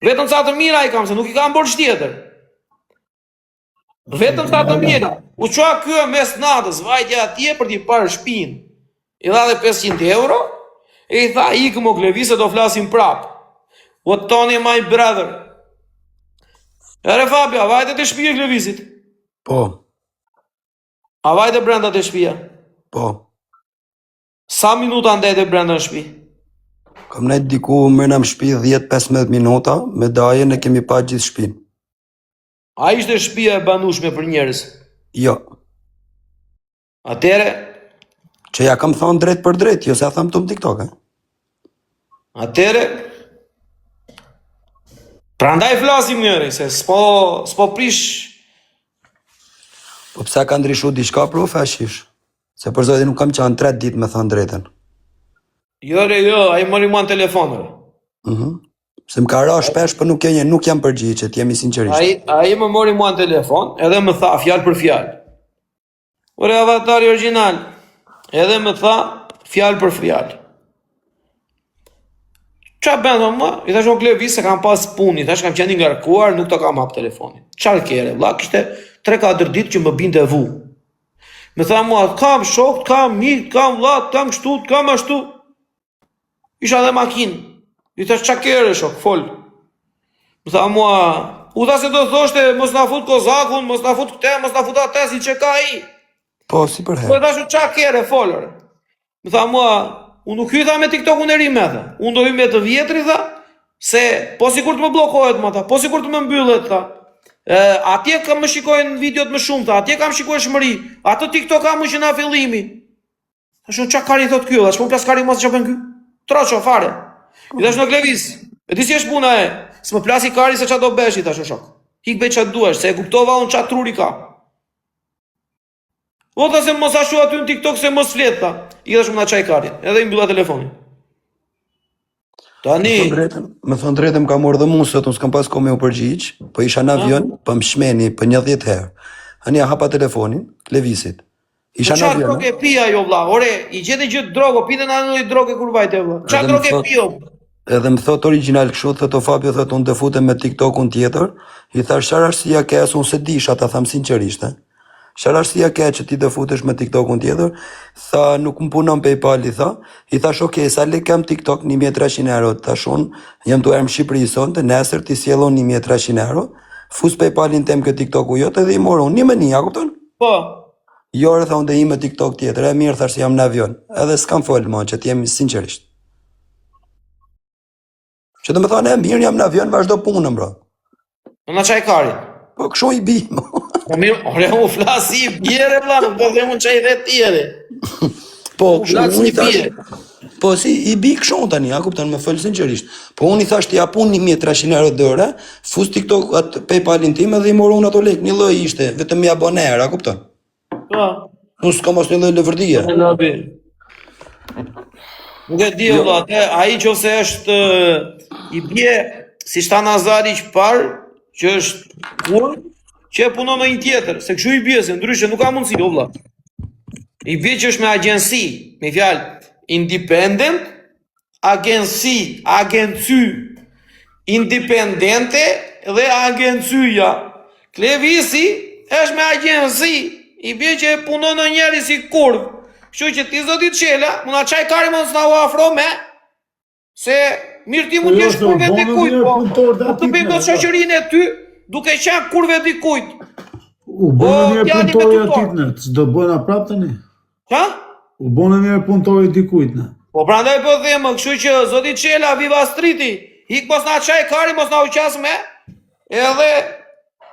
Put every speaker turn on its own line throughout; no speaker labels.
Vetëm sa të mira i kam, se nuk i kam borxh tjetër. Vetëm sa të mira. U qoa ky mes natës, vajtja atje për t'i parë shtëpinë. I dha dhe 500 euro, e i tha, ikëm o Klevi se do flasim prap. What Tony, my brother. Ere Fabio, a vajte të shtëpia Klevisit?
Po.
A vajte brenda të shtëpia?
Po.
Sa minuta ndete brenda në shtëpi?
Kam nejt diku mërna më shtëpi 10-15 minuta, me dajen e kemi pa gjithë shtëpinë.
A ishte shtëpia e banueshme për njerëz?
Jo.
Atere?
Që ja kam thonë drejt për drejt, jo se a tham të më TikTok,
Atere? Prandaj flasim njëri, se s'po prish.
Po pse ka ndryshu diçka pro fashish? Se për zotin nuk kam qanë 3 ditë me thonë drejten.
Jo, ai mori mua në telefonër.
Se më ka ra shpesh, për nuk jam përgjigj, që t'jemi sinqerisht.
Ai më mori mua në telefon, edhe më tha fjalë për fjalë. Ore avatari original, edhe më tha fjalë për fjalë. Qa bëndë më? I thash o Klevi se kam pas punë, i thash kam qenë ngarkuar, nuk të kam hap telefonin. Qarë kere, vlla, kishte 3-4 ditë që më binte vu. Me tha mua, kam shok, kam mik, kam vlla, kam kështu, kam ashtu. Isha dhe makinë. I thash qa kere shok, fol. Me tha mua, u tha se do thoshte, mos na fut kozakun, mos na fut këte, mos na fut atë, si që ka i.
Po, si për
Po i thash qa kere, folër. Me tha mua, unë nuk hytha me TikTok-un e ri me tha. Unë do hy me të vjetri, tha, se po sikur të më blokohet më tha, po sikur të më mbyllet, tha. Atje kam më shikojnë videot më shumë, tha, atje kam shikoj shmëri, atë TikTok kam më që na fillimi. Thash, qa kari thot kjo, thash, po plas kari mos që bën kjo? Troqo, fare. I thash në Klevis, e ti si është puna e, s'më plasi kari se qa do beshi, thash, shok. Hik bej qa duesh, se e kuptova unë qa truri ka. O tha se mos ashu aty në TikTok se mos flet, tha. I thash më na qaj karin, edhe i mbylla telefonin. Tani...
Me thonë drejtëm ka morë dhe mu, sot unë s'kam pas ko me u përgjigj, po isha në avion, po më shmeni për 10 herë. Ani a hapa telefonin, Klevisit. Isha në avion.
Qa droge pia jo vlla, ore, i gjete gjithë drogo, pite në anëllë i droge kur vajte vlla. Qa droge pio?
Edhe më thot original kështu, thot o Fabio, thot unë të futem me TikTok-un tjetër, i thash qarë arsia ke as unë se disha, ta tham sinqerisht, Qarë arsia ke që ti të futesh me TikTok-un tjetër, tha nuk më punon PayPal, i thash okej, sa le kam TikTok 1300 euro, thash unë jam të ermë Shqipëri sonte, nesër ti sjellon 1300 euro, fus PayPalin tem këtë TikTok-u jote dhe i morë unë 1.000, a kupton?
Po.
Jo rë thonë dhe i me TikTok tjetër, e mirë thash jam në avion, edhe s'kam folë ma që t'jemi sinqerisht. Që të më thonë e mirë jam në avion, vazhdo punën bro.
Në qaj karin?
Po kështu i bi,
Ore, u flasi i bjere, vla, nuk do dhe mund qaj dhe tjere.
Po, kështu i thash, po si i bi kështu tani, a kupton, me fëllë sinqerisht. Po unë i thash t'ja pun 1300 euro dëre, fus TikTok atë PayPalin tim edhe i morë unë ato lek, një lloj ishte, vetëm i aboner, a kupton?
Po.
Unë s'kam as një lloj lëvërdia.
Nuk e di, vla, ai që ose është i bje, si shta Nazari që parë, që është unë, që e punon në një tjetër, se kështu i bje, se ndryshe nuk ka mundësi, o vlla. I bje që është me agjensi, me fjalë, independent, agency, independente dhe agencyja. Klevisi është me agjensi, i bje që e punon në njeri si kurv. Kështu që ti zoti Qela, më na qaj kari mos na u afro me, se mirë ti mund t'jesh kurve dikujt, po të bëjmë do shoqërinë e ty, duke qenë kurve dikujt.
U bënë një punëtori atit në, s'do bëna prap të një?
Qa?
U bënë një punëtori dikujt në.
Po prandaj po themë, kështu që zoti Qela, Viva Streeti, hik mos na qaj kari, mos na u qas me, edhe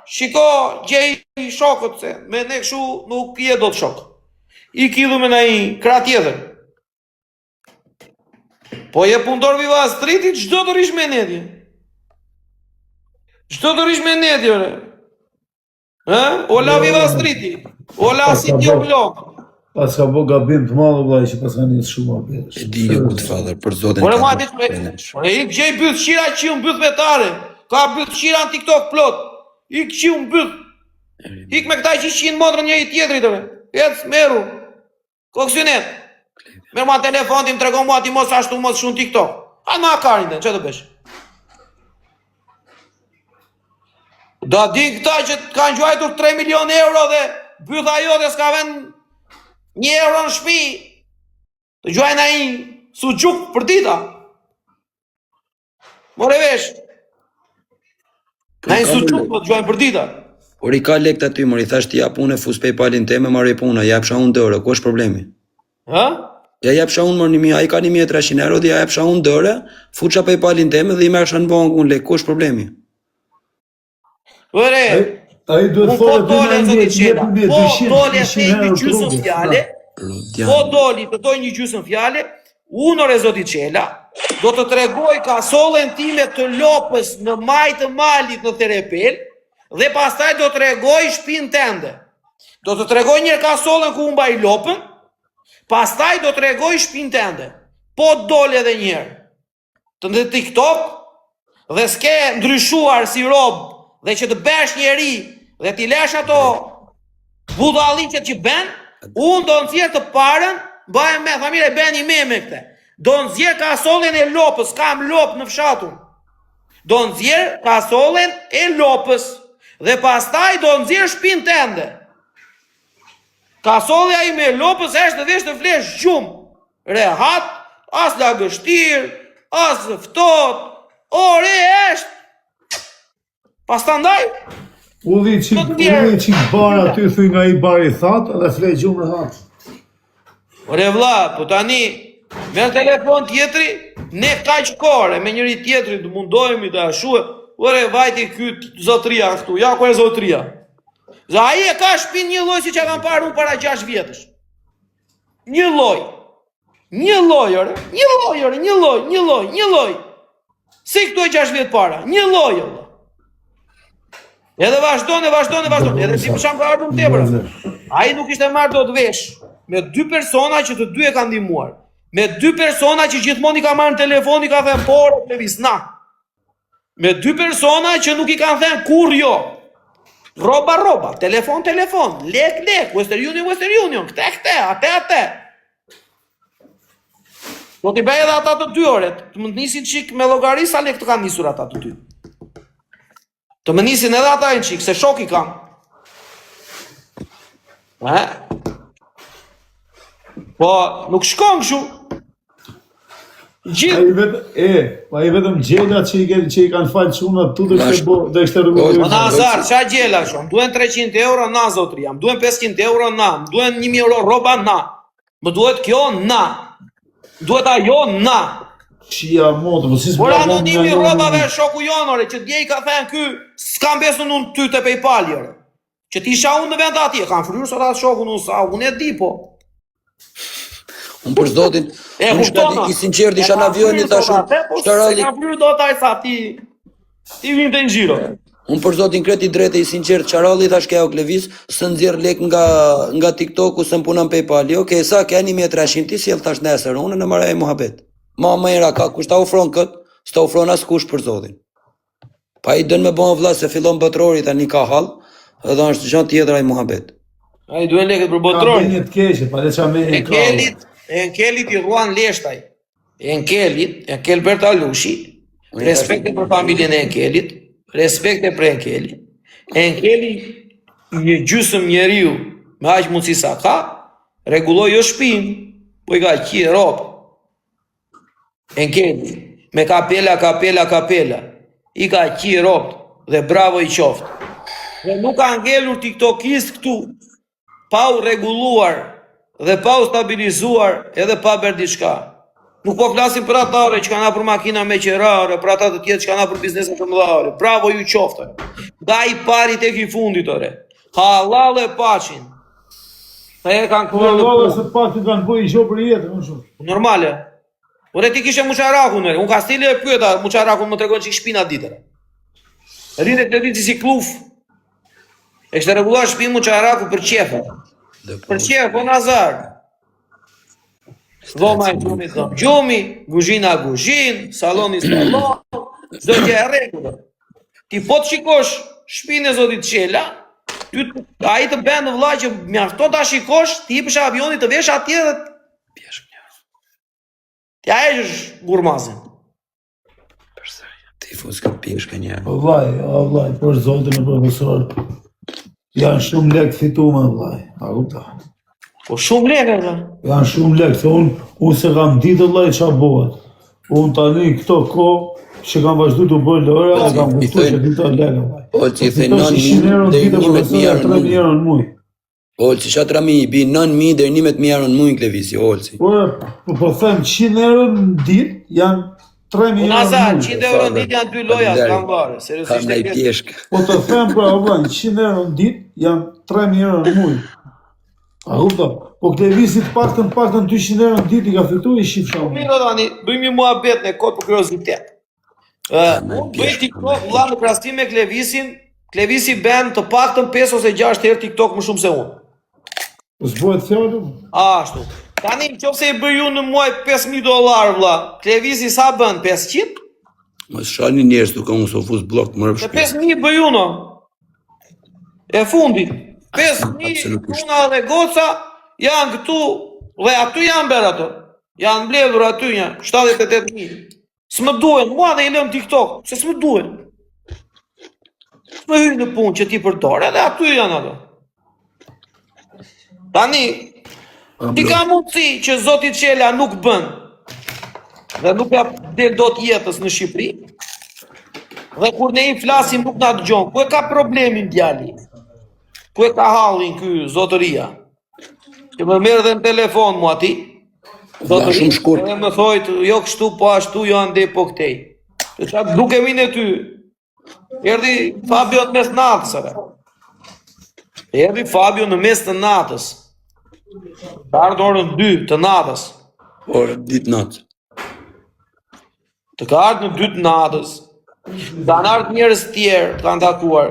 shiko gjej shokët se, me ne kështu nuk je do të shok. I kidhu me na i kra tjetër. Po je punëtor Viva Streeti, çdo të rish me netje. Çdo të rish me netje, ore. Ola Viva Streeti, ola si tjo blok.
Pas ka bo gabim të madhë, vllai, që pas ka njësë shumë apetës.
E di ju këtë father, për zotin
Ore ma dish me, ore ik gjej byth shira që unë byth vetare. Ka byth shira në TikTok plot. Ik që unë byth. Ik me këta që ishin modrën një i tjetrit, ore. Ecë, meru. Koksionet. Merë ma telefon tim, tregon mua ti mos ashtu mos shumë TikTok. Hanë ma karin dhe, që të besh? Do di këta që kanë gjuajtur 3 milion euro dhe bytha jote s'ka vend 1 euro në shtëpi. Të gjuajnë ai suçuk për dita. More vesh. Ai suçuk po të gjuajnë për dita.
Por I ka lekt aty, mor I thash ti jap unë fus PayPal-in teme, marrë puna, japsha unë dorë, ku është problemi?
Ha?
Ja japsha unë mor 1000, ai ka 1300 euro, dhe ja japsha unë dorë, fuça PayPal-in teme dhe I merrsha në bankun lek, ku është problemi?
Ore,
Ai duhet
po dole zotit Qela, po dole se një gjysmë fjale, po doli të doj një gjysmë fjale, unë ore zotit Qela, do të tregoj kasollen time të lopës në maj të malit në Terepel, dhe pastaj do të tregoj shtëpinë tende. Do të tregoj një kasollen ku unë mbaj lopën, pastaj do të tregoj shtëpinë tende. Po dole edhe njerë. Të në TikTok, dhe s'ke ndryshuar si rob, dhe që të besh njeri, dhe t'i lesh ato budalliqet që ben, unë do nëzirë të parën, bëhem me, familje, ben I me këte. Do nëzirë kasollen e lopës, kam lopë në fshatun. Do nëzirë kasollen e lopës, dhe pastaj do nëzirë shtëpinë tende. Kasolja I me lopës është dhe vesh të flesh gjumë. Rehat, as lagështir, as ftot, ore është. Pastaj
Ulli qik bar aty thuj nga I bar I that, edhe flej gjumë rehat.
Ore vlla, po tani me telefon tjetri, ne kaq kore me njëri tjetri të mundohemi të ashue, ore vajti ky zotria këtu, ja ku e zotria. Za ai e ka shtëpinë një lloj siç e kam parë unë para 6 vjetësh. Një lloj. Një lloj. Si këtu e 6 vjet para, një lloj. Edhe vazhdon. Edhe si për shkak ka ardhur tepër. Ai nuk ishte marrë dot vesh me 2 persona që të dy e kanë ndihmuar. Me 2 persona që gjithmonë I ka marrë në telefon, I ka thënë por, levis na. Me 2 persona që nuk I kanë thënë kur jo. Roba, telefon, lek, Western Union, këte, ate. Do t'i bëj edhe ata të dy oret, të më nisin qik me llogari sa lek të kanë nisur ata të dy. Të më nisin edhe ata në qik, se shok I kam. Po, nuk shkon kështu.
Ai vetëm gjela që I kanë falë çunat tu do ishte rrugë.
Nazar, qa gjela shumë? Duhen 300 euro na zotri jam, duhen 500 euro na, duhen 1000 euro roba na. Më duhet kjo na. Duhet ajo na.
Qia motë, po si s'po.
Por anonimi robave shoku jonore, që dje I ka thënë ky, s'kam besun unë ty të PayPal jore. Që ti isha unë në vend atje, kam fryrë sot atë shokun unë sa, unë e di po.
Unë për zotin, unë I sinqert isha në avion I thashu, shtaralli.
Ka fryrë do taj sa ti vim të njiro.
Unë për zotin kreti drejtë I sinqert, qaralli thash ke Oklevis, së nëzirë lek nga TikTok-u së më punan PayPal. Okej, sa ke 1300 ti si e thash nesër, unë në maraj muhabet. Ma era ka, kush ta ofron këtë, s'ta ofron as kush për zotin. Pa I dënë me bon vlla se fillon botrori tani ka hall, edhe është gjë tjetër ai muhabet.
Ai duhen lekët për botrori.
Ka një të keqe, pa le çamë
Enkelit I ruan leshtaj. Enkel Bertalushi, respekte për familjen e Enkelit, respekte për Enkelit. Enkeli një gjysmë njeriu me aq mundësi sa ka, rregulloi jo shtëpinë, po I ka qi rob. Enkeli me kapela, I ka qi rob dhe bravo I qoftë. Dhe nuk ka ngelur tiktokist këtu pa u rregulluar dhe pa u stabilizuar edhe pa bërë diçka. Nuk po flasim për atare që kanë për makina me qerare, për ata të tjetë që kanë për biznese të mëdha. Bravo ju qoftë. Da I pari tek I fundit ore. Halal e paqin. E kanë kohë.
Halal se paqin kanë bëj gjë për jetën, më shumë.
Normale. Ore ti kishe muçarakun, unë ka stile e pyeta, muçarakun më tregon çik shpina ditën. Rinte të ditë si kluf. E kështë rregulluar shtëpinë muçaraku për qefa. Për qef, po Nazar. Dhoma e gjumit dhom gjumi, guzhina guzhin, saloni salon, çdo gjë e rregullta. Ti po të shikosh shtëpinë e zotit Qela, ai të bën vëlla që mjafton ta shikosh, ti hipësh avionit të vesh atje dhe pjesh një. Ti ai është gurmazin.
Ti fos këtë pjeshka njerë.
Vllai, për zotin e profesor, janë shumë lek fitume, vllai. A kupta?
Po shumë lekë ata.
Janë shumë lek, se unë se kam ditë vllai ç'a bëhet. Unë tani këto kohë që kam vazhdu të bëjë lëra, e kam kuptu që dita lekë, vllai.
Olci i thej 9.000 deri 11.000 euro në muj.
në muj.
Olci, shatrami i bi 9.000 deri 11.000 euro në muj në klevisi, Olci.
Po them 100 euro në ditë janë 3.000 euro
Unaza,
në muj.
100 euro në ditë janë 2 loja, s'kam varë.
Kam
Seriozisht
në
e
i
ke.
pjeshka.
Po të them pra vllai, 100 euro në ditë janë 3.000 euro në muj. A kupto? Po klevisit paktën 200 euro në ditë i ka fitu i shif shumë.
Mirë tani, bëjmë një muhabet në kod për kuriozitet. Unë bëj TikTok, vlla në krahasim me Klevisin, Klevisi bën të paktën 5 ose 6 herë TikTok më shumë se unë.
Po s'bëhet fjallë?
Ashtu. Tani nëse i bëj unë në muaj $5.000 vlla, Klevisi sa bën? 500?
Mos shani njerëz duke unë sofus blok më
Dhe
rëpshpi.
5.000 bëj unë. E fundit. 5.000
Absolutisht.
puna dhe goca janë këtu dhe aty janë bërë ato. Janë mbledhur aty një 78.000. S'më duhen, mua dhe i lëm TikTok, se s'më duhen. S'më hyjnë në punë që ti përdor, edhe aty janë ato. Tani, ti ka mundësi që Zoti Qela nuk bën, dhe nuk ja del dot jetës në Shqipëri, dhe kur ne i flasim nuk na dëgjon, ku e ka problemin djali? Ku e ka hallin ky zotëria? Që më merr dhe në telefon mua ti,
Vlla shumë shkurt.
edhe më thojt, jo kështu, po ashtu, jo ande po këtej. Të qatë dukemi në ty. Erdi Fabio në mes natës, ere. Erdi Fabio në mes të natës. Të ardhë orën 2 të natës.
Orë, ditë natë.
Të ka ardhë në 2 të natës. Kanë ardhë njerëz tjerë të kanë takuar.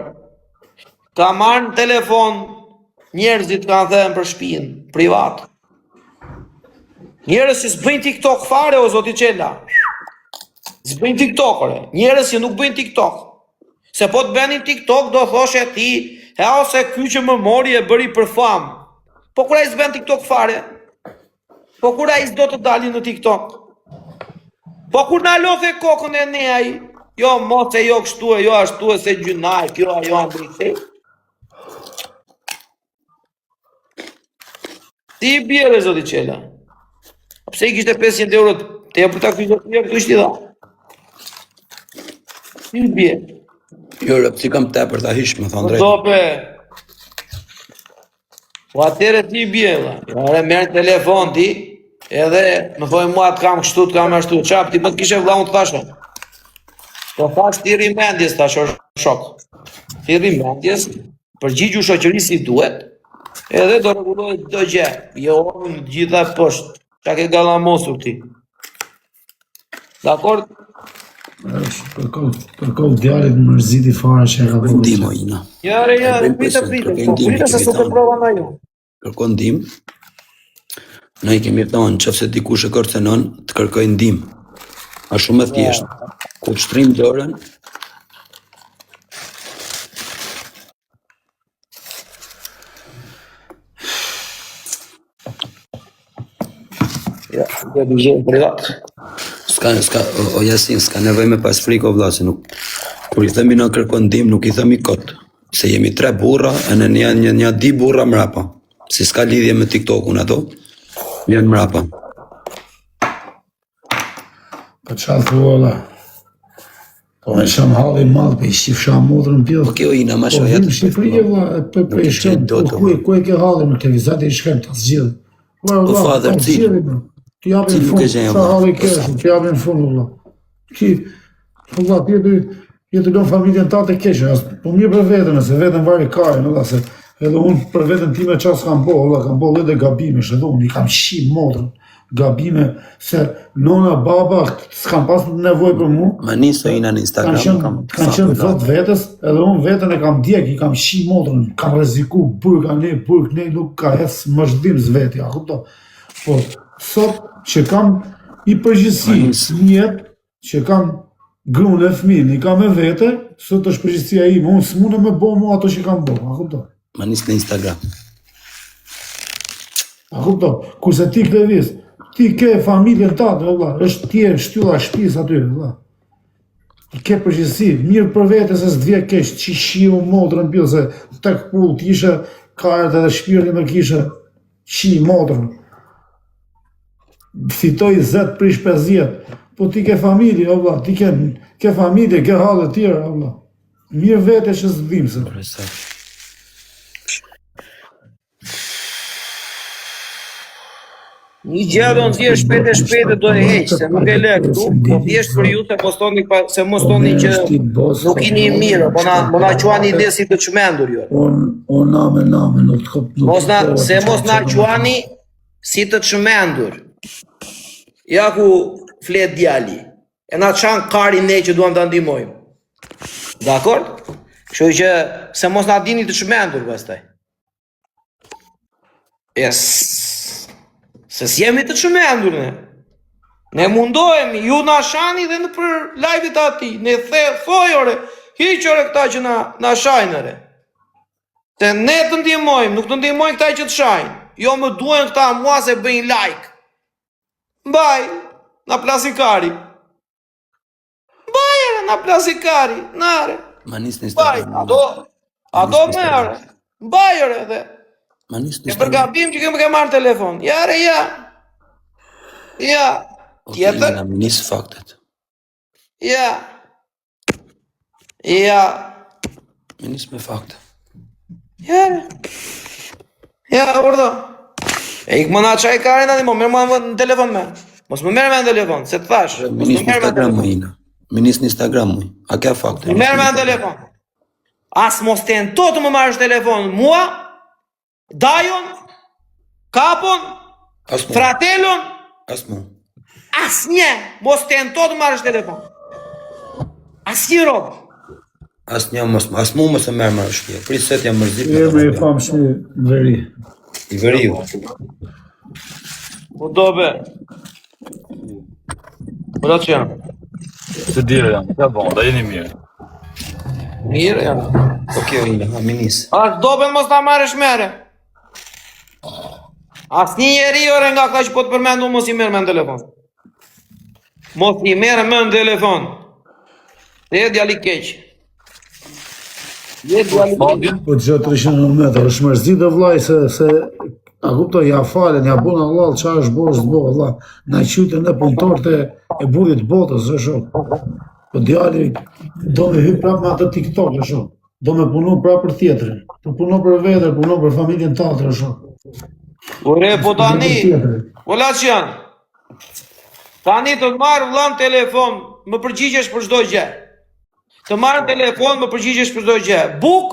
Ka marrë në telefon njerëzit kanë thënë për shtëpinë, privat. Njerëz që s'bëjnë TikTok fare o Zoti Qela. S'bëjnë TikTok, ore. Njerëz që nuk bëjnë TikTok. Se po të bënin TikTok do thoshe ti, ose ky që më mori e bëri për famë. Po kur ai s'bën TikTok fare? Po kur ai s'do të dalin në TikTok? Po kur na lodhe kokën e ne ai? Jo mos e jo kështu e jo ashtu e se gjynaj, kjo ajo andrite. Ti i bjere, Zoti Qela. Pse i kishte 500 euro te për ta kyçur këtu ishte i dha. Ti i bje.
Jo, rëpë, kam te për ta hish, më thonë drejtë.
Dope. Po atëre ti i bje, valla. Ore merr telefon ti, edhe më thoi mua të kam kështu, të kam ashtu. Çap ti më të kishe vlla unë të thashë. Po thash ti rrimendjes tash shok. Ti rrimendjes, përgjigju shoqërisë si duhet, edhe do rregullohet çdo gjë. Jo orën gjitha poshtë. Qa ke gallamosur ti. Dakor?
Për kohë djalit më mërziti fare që e ka bërë.
Ndimo ina.
Jare, pritë. Pritë se sot e prova nga ju.
Kërkon ndim. Ne i kemi thonë nëse dikush e kërcenon, të kërkoj ndim. A shumë e thjeshtë. Ku shtrim dorën,
Ja, do të jemi privat.
o Jasin, s'ka nevoj me pas frikë o vlla, se nuk, kur i themi na kërkon ndim, nuk i themi kot. Se jemi 3 burra, e në një di burra mrapa. Si s'ka lidhje me TikTokun ato, janë mrapa.
Po çfarë thua? Po me sham halli madh, pe i shif sham modrën pjell.
Po kjo ina ma
Po
shoja
vim Shqipëri valla, po i shkëm. Ku e ke hallin në televizat e i shkëm ta zgjidh.
Po father,
ti japin
nuk e gjen,
fund, sa halli ke, ti japin fund valla. Ti valla ti do familjen tate keqe, po mirë për veten, se veten vari kajën, valla, se edhe unë për veten time ças kam bo, valla, kam bo edhe gabime, edhe unë i kam shih modrën. Gabime, se nona, baba, s'kam pas nevoj për mu.
Ma niso ina në Instagram,
Kanë qenë thot vetës, edhe unë vetën e kam djek, i kam shi modrën, kam reziku, burk ne, nuk ka hes më zhdim zveti, a kupto. Po, sot që kam i përgjithsi njët, që kam grunë e fëmin, i kam e vete, sot është përgjithsia ime, unë s'mune me bo mu ato që kam bo, a kupto.
Ma nis në Instagram.
A kupto, kurse ti Klevis, ti ke familjen tatë, valla, është tjerë shtylla shtëpis aty, valla. I ke përgjithësi, mirë për vete se s'dvje keq, që shiu motrën pjellë, se tek pull t'ishe, karët edhe shpirtin me kishe, motrën. Fitoj 10 prish 50, po ti ke familje, o vlla, ti ke familje, ke halë tjera, o vlla. Mirë vete që s'dhim se.
Një gjë do të thjesht shpejt do e heq, se nuk e lë këtu, po thjesht për ju se mos toni që nuk jeni mirë, po na quani ide si të çmendur ju.
Unë name, nuk të kop...
Mos na quani si të çmendur. Ja ku flet djali. E na çan kari ne që duam ta ndihmojmë. Dakor? Kështu që se mos na dini të çmendur pastaj. Yes. Se s'jemi të çmendur ne. Ne mundohemi, ju na shani dhe në për live-it ati. Ne thojore, hiqore këta që na shajnëre. Se ne të ndihmojmë, nuk të ndihmojmë këta që të shajnë. Jo më duhen këta mua se bëjnë like. Mbaj, na plasikari. Mbajere, na plasikari, nare. Mbaj, ato mere. Mbajere dhe. E për gabim që kemë ke marrë telefon. Ja, re, ja. Ja. Tjetër?
Nisë faktet.
Ja. Ja.
Me nisë me fakte.
Ja, re. Ja, urdo. E ikë më na qaj karin ati, merë më në telefon me. Mos më merë me në telefon, se të thash.
Me nisë në Instagram më ina. Me nisë në Instagram më. A ke fakte?
Merë me në telefon. As mos të në to të më marrësh telefon mua, dajon, kapon, fratelon, as një, mos të në to të marrësh telefon. As një robë.
As një, as mu më se merë marrë shpje. Prisë se t'ja mërzit.
E me i famë shumë veri.
I veri ju.
Po dobe. Po da që janë?
Se dire janë, ka bon, da jeni mirë.
Mirë janë.
Po kjo ina, ha, minis.
As dobe mos ta marrësh mere. As një njeri ore nga këta që po të përmendu mos i merë me në telefon. Mos i merë me në telefon. Dhe e djali keqë.
Po të gjë 300 metrë, është mërzit dhe vlaj se a kuptoj, ja falen, ja bona Allah, qa është bo, është bo, Allah. Na i qyte në punëtorët e burit botës, është shok. Po djali do me hyp prap me atë TikTok, është shok. Do me punu prap për tjetërin. Po punu për vetër, punu për familjen të atër, është shok.
Ure, po tani, ola që janë. Tani të marrë vlan telefon, më përgjigjesh për çdo gjë. Të marrë telefon, më përgjigjesh për çdo gjë. Buk,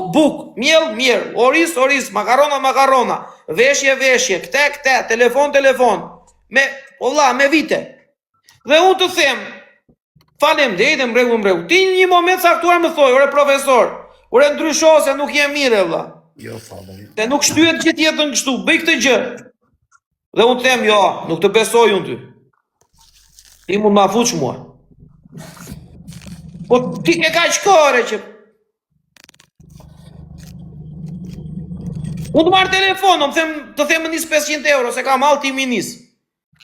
miell, oris, makarona, veshje, këte, telefon. Me vite. Dhe unë të them, faleminderit, mregu. Ti një moment saktuar më thoj, ore profesor, ore ndrysho se nuk jem mirë, vlla.
Jo, falem.
Se nuk shtyhet gjithë jetën kështu, bëj këtë gjë. Dhe unë them, jo, nuk të besoj unë ty. Ti mund ma fuq mua. Po ti ke ka qkore që... Unë të marrë telefon, të them nis 500 euro, se kam alti mi nis.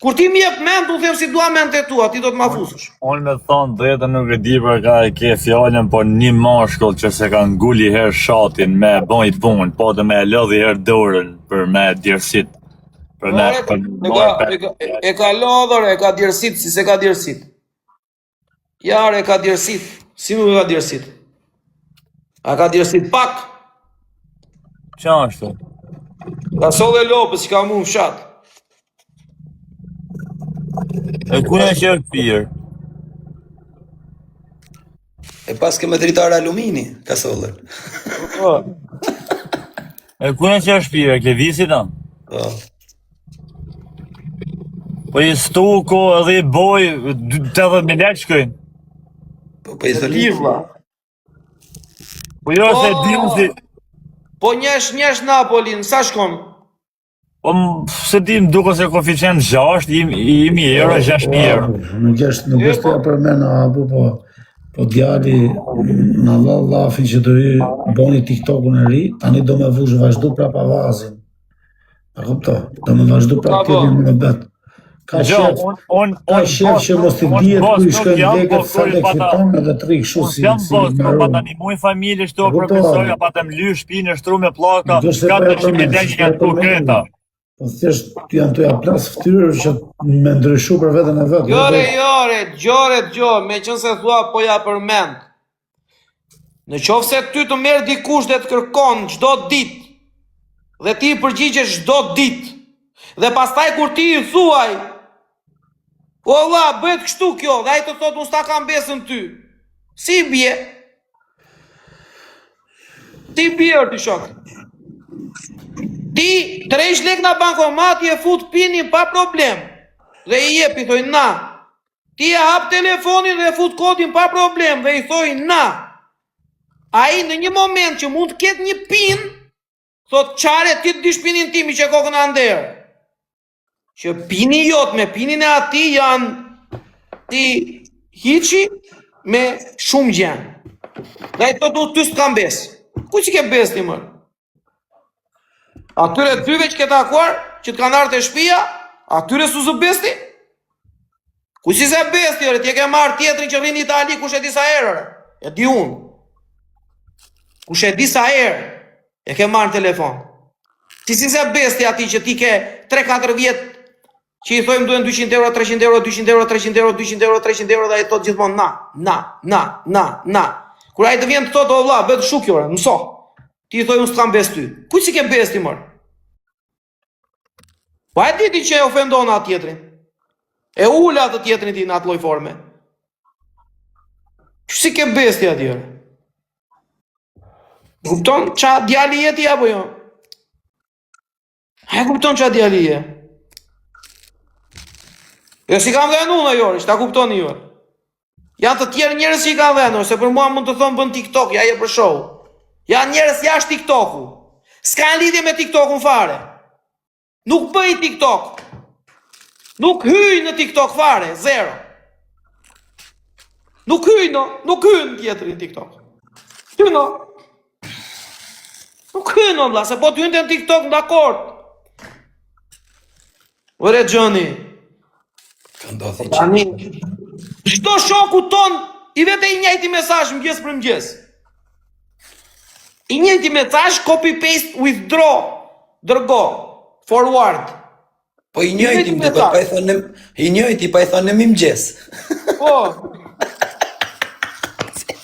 Kur ti mi jep mend, unë them si dua mend e tua, ti do të ma fusësh.
Unë me thonë drejtën nuk e di për ka e ke fjallën, po një mashkull që se ka ngulli herë shatin me bon i punë, po të me lodhi herë dorën për me djersit.
E ka lodhër, e ka djersit, si se ka djersit. Jarë e ka djersit, si nuk e ka djersit. A ka djersit pak.
Qa është?
Ka solle lopës që ka mu në fshatë.
E kuna që është pirë?
E pas ke me dritar alumini, ka sollën.
E kuna që është pirë, ke visi ta? Po i stuko edhe i boj 80.000 lekë shkojnë.
Po i thëllit.
Po jo se dim si...
Po njesh Napolin, sa shkon?
Po se dim duko se koeficient 6, imi euro, 6.000 euro.
Nuk është të për mena, po djali në lafin që do i boni TikTok-un e ri, tani do me vazhdu prap avazin. A kupto, do me vazhdu prap këtë një më betë. Ka
Gjo,
shef që mos t'i dihet ku i shkojnë lekët, sa lek fiton edhe të rikë shu si
jam boss, po
marron.
pata një muj familje shto profesor, pata më lysh shpinë shtru me pllaka, ka 300 lekë janë konkreta.
Po thjesht janë të ja plas ftyrë që me ndryshu për veten e vet.
Gjore, me qënë se thua po ja përmend. Në qoftë se ty të merë dikush dhe të kërkon çdo ditë, dhe ti i përgjigjesh çdo ditë, dhe pastaj kur ti i thuaj, o valla, bëhet kështu kjo, dhe ai të thotë unë s'ta kam besën ty. Si bie? Ti bie ti shok. Ti 3 lek në bankomat i e fut pinin pa problem. Dhe i jep i thoj na. Ti e hap telefonin dhe e fut kodin pa problem dhe i thoj na. Ai në një moment që mund të ketë një pin, thot qare ti të dish pinin timi që kokën anderë. Që pini jot me pinin e ati janë ti hiqi me shumë gjenë. Dhe i thot ty s'kam besë. Ku që ke besë ti mërë? Atyre dyve që ke takuar, që të kanë ardhur te shtëpia, atyre s'u zë besti? Ku si se besti, ore, ti e ke marrë tjetrin që rrin në Itali, kush e di sa herë, ore? E di unë. Kush e di sa herë, e ke marrë në telefon. Ti si se besti ati që ti ke 3-4 vjet, që i thojmë duhen 200 euro, 300 euro, 200 euro, 300 euro, 200 euro, 300 euro, dhe ai thot gjithmonë na. Kur ai të vjen të thotë o vlla, bëhet shuk ore, mëso. Ti i thoj unë s'kam bes ty. Ku si ke bes ti mërë? Pa e diti që e ofendon atë tjetrin. E ula atë tjetrin ti në atë lloj forme. Që si ke bes ti atje? Kupton qa djali je ti apo jo? E kupton qa djali je? Jo si kam dhe unë jori, që ta kuptoni ju. Janë të tjerë njerëz që i kanë dhënë, se për mua mund të thonë bën TikTok, ja je për show. Janë njerëz jashtë TikToku. S'ka lidhje me TikTokun fare. Nuk bëj TikTok. Nuk hyj në TikTok fare, zero. Nuk hyj në tjetrin TikTok. Hyno. Nuk hyj në vlla, se po të hynte në TikTok dakord. Ore Gjoni. Tani, çdo shoku ton i vete i njëjti mesazh mëngjes për mëngjes. I njëjti mesazh copy paste withdraw, dërgo, forward.
Po i njëjti më duket, pa i thonë më mëngjes.
Po.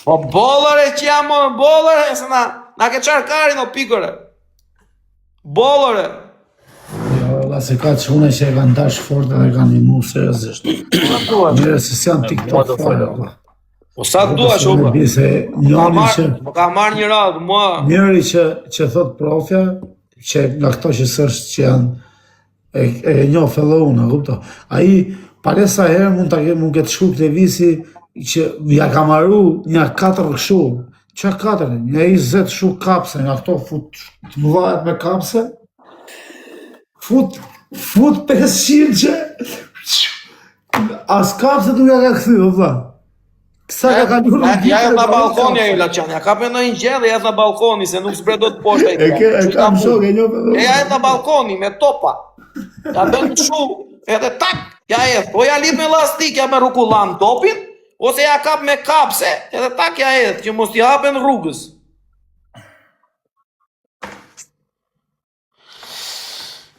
Po bollore që jam bollore, se na ke çarkarin o pikore. Bollore.
Valla se ka çuna që e kanë dash fort dhe kanë imu seriozisht. Njerëz që janë TikTok fare valla.
Po sa dua shoku.
Njëri
ka marrë një radhë, mua.
Njëri që thot profja, që nga këto që s'është që janë e njoh fellon, e kupton. Ai palesa herë mund ketë shku këtë visi që ja ka marru një 4 kështu. Qa 4? Një 20 shu kapse, nga këto fut të mëdhajet me kapse. Fut 500 që as kapse nuk ja ka këthy, o vla. Kësa ka kalur në
Ja jetë në balkoni e Laçan, ja ka për në një gjë dhe jetë në balkoni, se nuk s'bredot poshtë e
e kam shok e një për
ja jetë në balkoni me topa. Ja bën shu, edhe tak, ja jetë. Po ja lidh me lastik, ja me rukullan topin, ose ja kap me kapse, edhe tak ja jetë, që mos t'i hapen rrugës.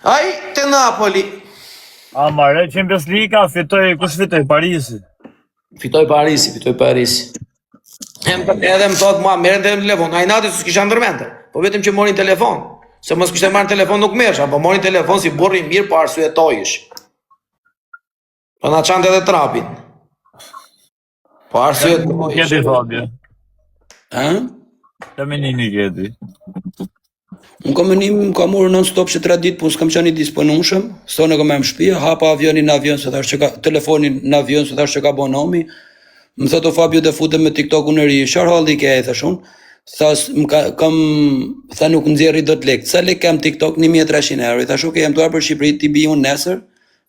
Ai te Napoli.
Amare, Champions League kush fitoi Parisi?
Fitoi Parisi. Edhe më thot mua, merren telefon, ai nati s'kisha ndërmend. Po vetëm që morin telefon. Se mos kishte marrë telefon nuk merrsha, po morin telefon si burri mirë, po arsyetojish. Po na çante edhe trapin. Po arsyetojish.
Keti Fabio.
Ë?
Të menimi keti.
Unë kam menim, kam morë non-stop që 3 ditë, po s'kam qenë i disponueshëm. Sonë kam në shtëpi, hapa avionin në avion, se thash që ka telefonin në avion, se thash që ka bon nomi. Më thotë o Fabio dhe futem me TikTokun e ri. Çfarë halli ke ai thash unë? Tha nuk nxjerri dot lek. Sa lek kam TikTok? 1300 euro. I thash okay, jam tuar për Shqipëri, ti bi unë nesër.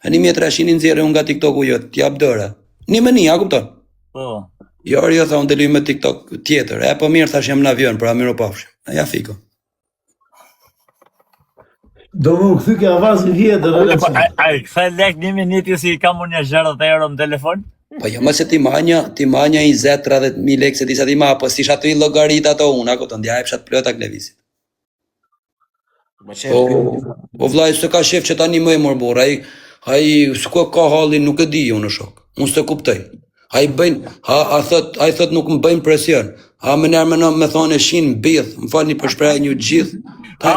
1300 i nxjerrë unë nga TikToku jot, t'jap dora. Një meni, a kupton?
Po.
Jo, tha unë deli me TikTok tjetër. Po mirë thash jam në avion, pra mirë pafshim. Ja fiko.
Do më u kthy ke avazi vjetër,
Ai, kthe lek 1 minutë si kam unë 60 euro në telefon?
Po jo, më se ti manja 20-30.000 lekë se disa ti ma, po si shatë i logarit ato unë, ako të ndja e pshat plota klevisit. Po vlaj, se ka shef që ta një më e morbor, ai s'ko ka halin nuk e di unë shok, unë se kuptoj. Ai thot nuk më bëjnë presion, me nërë me thonë e shinë bith, më falni për shpreh një gjithë.
Ne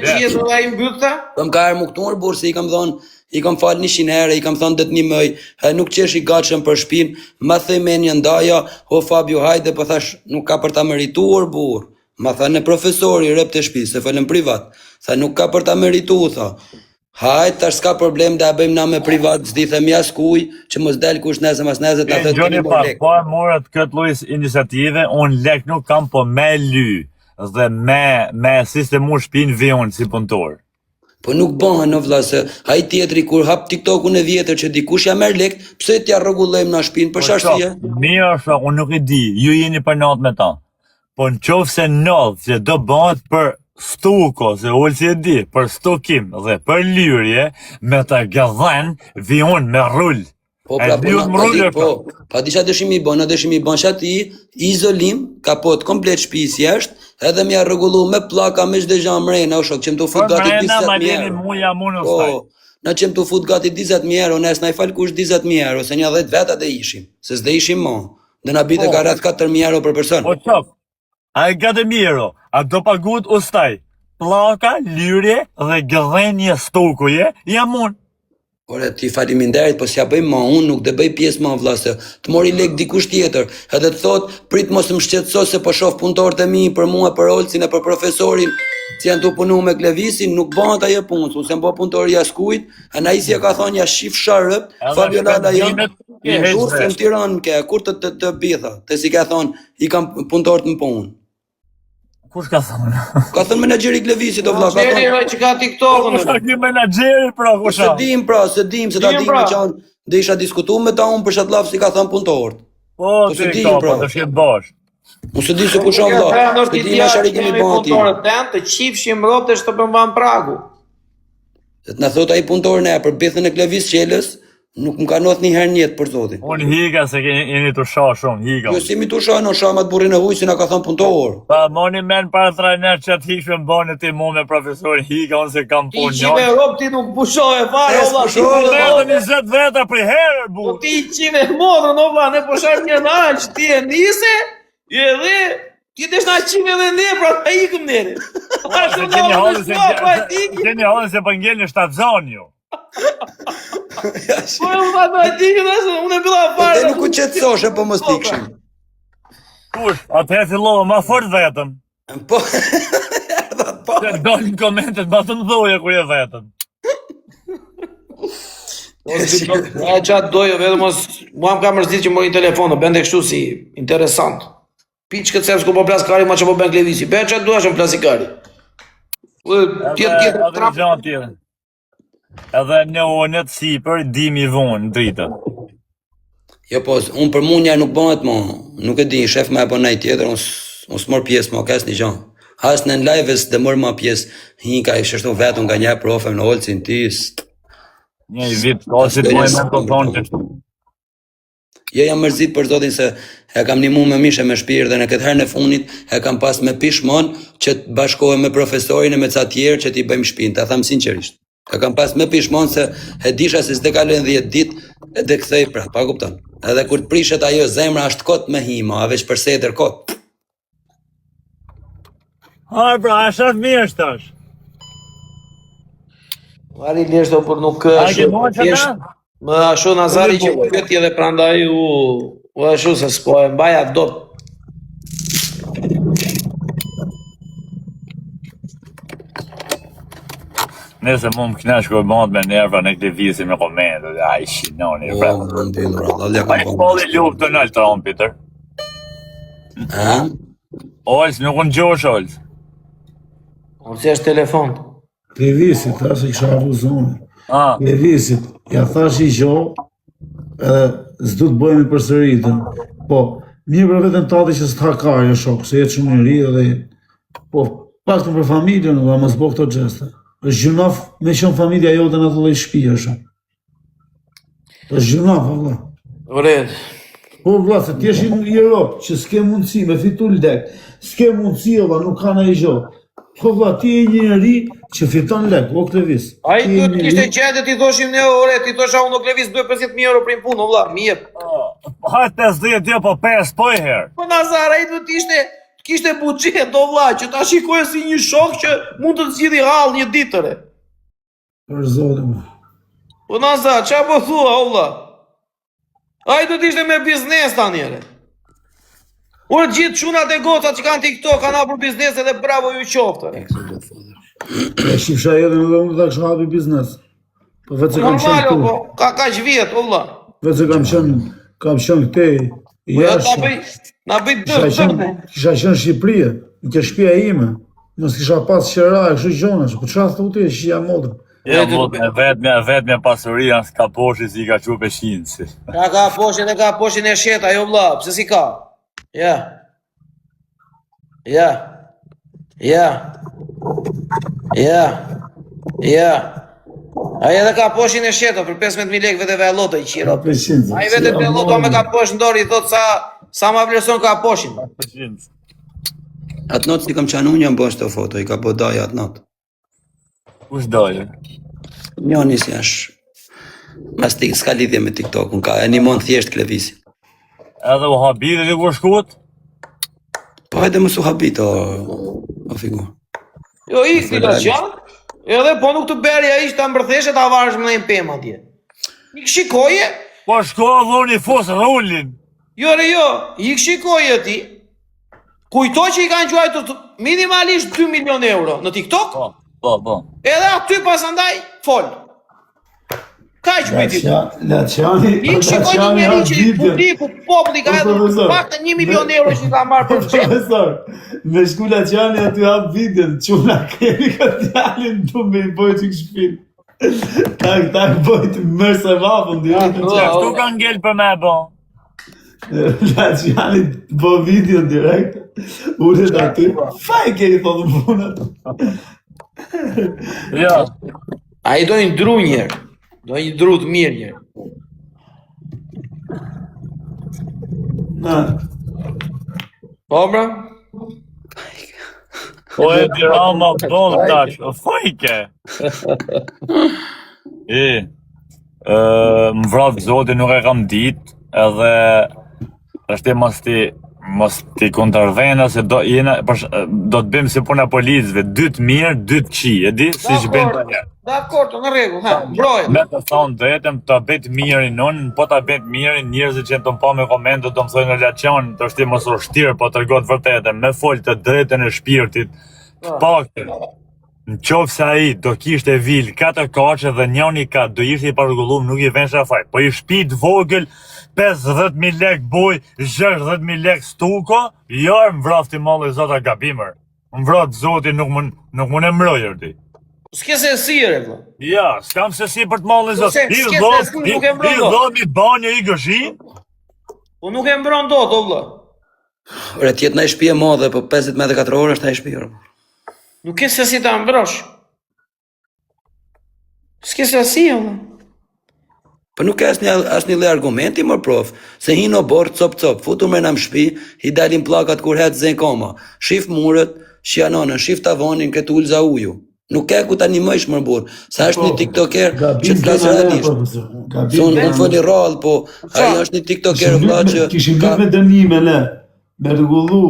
gjithë dhe i mbyllta?
Po më ka erë më këtu morbor, se i kam thonë, i kam falë 100 herë, i kam thonë det një mëj, nuk qesh i gatshëm për shpinë, ma thej me një ndaja, o Fabio hajde, po thash nuk ka për ta merituar burr. Ma tha në profesori rep të shtëpisë, se folëm privat. Tha nuk ka për ta merituar, tha. Hajt, tash s'ka problem da bëjmë na me privat, s'di them jaskuj, që mos del kush nesër mas nesër ta thotë
Gjoni pa, po morët këtë lloj iniciative, unë lek nuk kam po me ly dhe me sistemu shpinë vion si punëtor.
Po nuk bëhen në vlla se ai tjetri kur hap TikTokun e vjetër që dikush ja merr lek, pse t'ja rregullojmë na shpinë për shashtie?
Mirë, shoh, unë nuk e di, ju jeni për natë me ta. Po në qofë se natë që do bëhet për stuko, se ullë si e di, për stukim dhe për lyrje, me të gëdhen, vion me rull.
Po pra, pa disha dëshimi i bën, dëshimi i bën që ati, izolim, kapot komplet shtëpisë jashtë, edhe m'ja rregullu me plaka, me çdo gjë mrena, o shok, që më të fut gati 20.000 euro. Po, na që më të fut gati 20.000 euro, nes na i fal kush 20.000 euro, se një 10 veta dhe ishim, se s'de ishim mo, dhe na bite ka rreth 4.000 euro për person.
Po qop, a e 4.000 euro, a do pagut ustaj, plaka, lyrje dhe gëdhenje stukuje, jam unë.
Ore, ti faleminderit, po s'ja bëj ma, unë nuk dhe bëj pjesë ma vlla se të mori lek dikush tjetër, edhe të thot, prit mos më shqetëso se po shoh punëtorët e mi për mua, për Olcin e për profesorin, që janë të punu me Klevisin, nuk bëhat ajo punë, se më po punëtori jaskujt, Anaisi ja ka thonë ja shif sharëp, Fabio Lala janë, në Tiranë ke, kur të bitha, te si ka thonë, i kam punëtorët në punë.
Kush ka thonë?
Ka thonë menaxheri Klevisit o vlla, ka thonë.
Menaxheri që ka TikTokun.
Kush ka ky menaxheri pra kush?
Se dim, se ta dim që dhe isha diskutuar me ta unë për shatllaf si ka thënë punëtorët.
Po, se di pra, të shket bash.
Unë se di se kush on vlla. Se di na shari kemi bën aty.
Punëtorët tan të qifshim rrotesh të përmban pragu.
Se të na thot ai punëtori ne për bithën e Klevis Qelës, nuk më ka ndodhur një herë në jetë për zotin.
Unë higa se jeni të shoh shumë, higa.
Jo si mi të shoh, në shamat burrin e huaj si na ka thënë punëtor.
Pa moni men para trajner që të hikshëm bënë ti mu me profesorin higa, unë se kam punë.
Ti me rob ti nuk pushoje fare valla.
Ti edhe 20 veta për herë bu.
Ti qive modën o valla, ne pushojmë një naç, ti e nisi, edhe ti desh na qive edhe ne pra ta ikëm nere.
Gjeni halën se për ngellë në shtatzon ju.
Po unë e di që unë e bëlla fare.
Te nuk u qetësoshe po mos tikshim.
Kush? Atëherë fillova më fort vetëm.
Po.
Dolin komentet më të mdhoja kur je vetëm.
Ja çat dojo vetëm mos mua më ka mërzit që mori telefon, bënte kështu si interesant. Piç këtë se s'ku po plas kari ma që po bën Klevisi. Bëj çat duash në plasi kari. Tjetër trap.
Edhe në onet sipër dimi vonë drita.
Jo po, unë për munja nuk bëhet mo, nuk e di, shef me e bon najt tjetër, unë s'mor pjesë mo, ka s'ni gjan. As në live-ës dhe mor ma pjesë, hinka i shështu vetë nga një profe në Olcin, tis.
Një vit, ka si të mojë me të thonë që shtu.
Jo, jam mërzit për zotin se e kam një mu me mishe me shpirë dhe në këtë herë në funit e kam pas me pishmon që të bashkohem me profesorin e me ca tjerë që t'i bëjmë shpinë, ta tham sinqerisht. E kam pas me pishmon se e disha se s'de kalojnë 10 ditë edhe kthej pra, pa kupton. Edhe kur të prishet ajo zemra është kot me hima, a veç për setër kot.
Haj pra, a shaf mirë është tash.
Vari leshto për nuk është. Më ashu Nazari që më këti edhe prandaj u ashu se s'po e mbaja dot.
Nëse mu më knash kur bëhet me nerva në Klevisi me komente, ai shinoni pra. Ai polli luftën në Altron Peter. Ols nuk unë gjosh Ols.
Ols është telefon.
Klevisit, thash i kisha avuzuar. Klevisit, ja thash i gjo, s'du të bëjmë i përsëritën. Po, mirë për vetën tati që s'ta karja shok, se jetë shumë i ri dhe po, pak të për familjen, dhe mos bo këto gjeste. është gjunaf me qenë familja jote në të lloj shtëpie është. Është gjunaf, valla.
Vërtet.
Po vlla, se ti je në Europë, që s'ke mundësi me fitu lek, s'ke mundësi valla, nuk ka ndonjë gjë. Po vlla, ti je një njeri që fiton lek, o Klevis.
Ai duhet të kishte gjendje ti thoshim ne ore, ti thosha unë Klevis duhet 50.000 euro për një punë, vlla, më jep.
Hajt 50 jo, po 5 po e herë.
Po Nazar, ai duhet të kishte buxhet o vlla, që ta shikoj si një shok që mund të zgjidhë hall një ditë tëre.
Për zotin.
Po Nazar, ç'a po thua o vlla? Ai duhet ishte me biznes tani ere. Unë gjithë çunat e gocat që kanë TikTok kanë hapur biznese dhe bravo ju qoftë.
E shifsha edhe edhe unë ta kisha hapi biznes. Po vetë se kam qenë
Normalo,
këtu.
po ka kaq vjet o vlla.
Vetë se kam qenë këtej.
Po ja
Jashtë.
na bëj dërë.
Kisha qenë në Shqipëri, në shtëpia ime. Mos kisha pas qera e kështu gjona, po çfarë thotë që jam modër.
Ja, vetëm pasuria s'ka poshtë si ka çu peshinci.
Ka poshin e sheta, jo vlla, pse si ka? Ja. Ja. Ja. Ja. Ja. Ai edhe ka poshin e sheta për 15.000 lekë vetë vallota i qira. Ai vetë vallota me ka posh ndori i thot sa ma vlerëson ka poshin.
Atë notë si kam qanu një më bësh të foto, i ka po daja atë notë.
Kush doje?
Njoni si është, mas s'ka lidhje me TikTok-un, ka animon thjesht Klevisi.
Edhe u habiti dhe kur shkut?
Po hajde mos u habit o figur.
Jo ikti ta qanë, edhe po nuk të beri ai që ta mbërtheshe ta varësh me një pemë atje. Ik shikoje?
Po shko dhoni fosë rullin.
Jo re jo, ik shikoje ti. Kujto që i kanë quajtur minimalisht 2 milion euro në TikTok,
Po.
edhe aty pasandaj fol. Kaq bëjti.
Laçani.
Ik shikoj një njeri që publiku, populli ka edhe pak të 1 milion euro që i ka marrë për çfarë.
Profesor, me shku Laçani aty hap videon, çuna kemi këtë djalin du me i bëj çik shpin. Tak bëjt mërë se vapën direkt.
Ktu ka ngel për me bo.
Laçani bë video direkt. Ulet aty. Faj ke i thotë punët.
Ja.
Ai do një dru njerë. Do një dru të mirë njerë.
Na.
Po bra?
Po e dira ma bon tash, fajke. Më vrap zoti nuk e kam dit, edhe është mos ti kontardhena se do të bëjmë si puna policëve, 2 të mirë, 2 të qi, e di? Si që bëjmë të njerë.
Dakor, në rregull, ha, mbrojë.
Me të thonë drejtëm, të bëjt mirin unë, po të bëjt mirin njerëzit që të më pa me komentë, të më thojnë në Laçan, të është ti mos rështirë, po të rgot vërtetën, me folë të drejtën e shpirtit, të pakte. Në qofë se ai do kishte vil 4 kache dhe njoni ka do ishte i pargullum nuk i vensha faj. Po i shpit vogël 50.000 lek boj, 60.000 lek stuko, jarë më vrafti malli zota gabimer. Më vrat zoti nuk më në mrojër ti.
S'ke se si re, vlla.
Ja, s'kam se si për të malli zot.
s'ke se si, nuk e mbron
I
dot.
dhomi banjë i gëshin.
Po nuk e mbron dot, o vlla.
Ore, tjetë na i shtëpi e madhe, po 54 orë është na i shtëpi.
Nuk ke se si ta mbrosh. S'ke se si, o vlla.
Po nuk ka asnjë lloj argumenti më prof, se hin o bord cop, futu me në shtëpi, i dalin pllakat kur het zen koma. Shif murët, shjanonën, shif tavonin këtë ulza uju. Nuk ka ku tani më ish më burr, sa është një TikToker që të flas realisht. Unë foli rrall, po ai është një TikToker vëlla që
kishim vetë me dënime ne, me rregullu,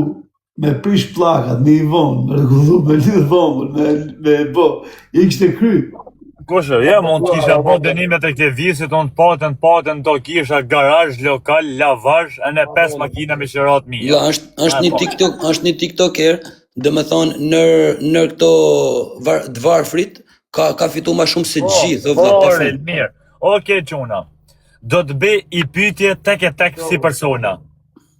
me prish pllakat, me i vonë, me rregullu, me lidh vomën, me bo. I kishte kry.
Kushe, ja, mund të kisha po dënimet e këte visit, unë të paten do kisha garazh, lokal, lavazh, e në 5 makina me qërat mi.
jo, është një TikToker, dhe me thonë në këto të varfrit, ka fitu ma shumë se gjithë, o vëlla, pa
Ore,
shumë.
mirë. Oke, quna. Do të bëj i pytje tek si persona.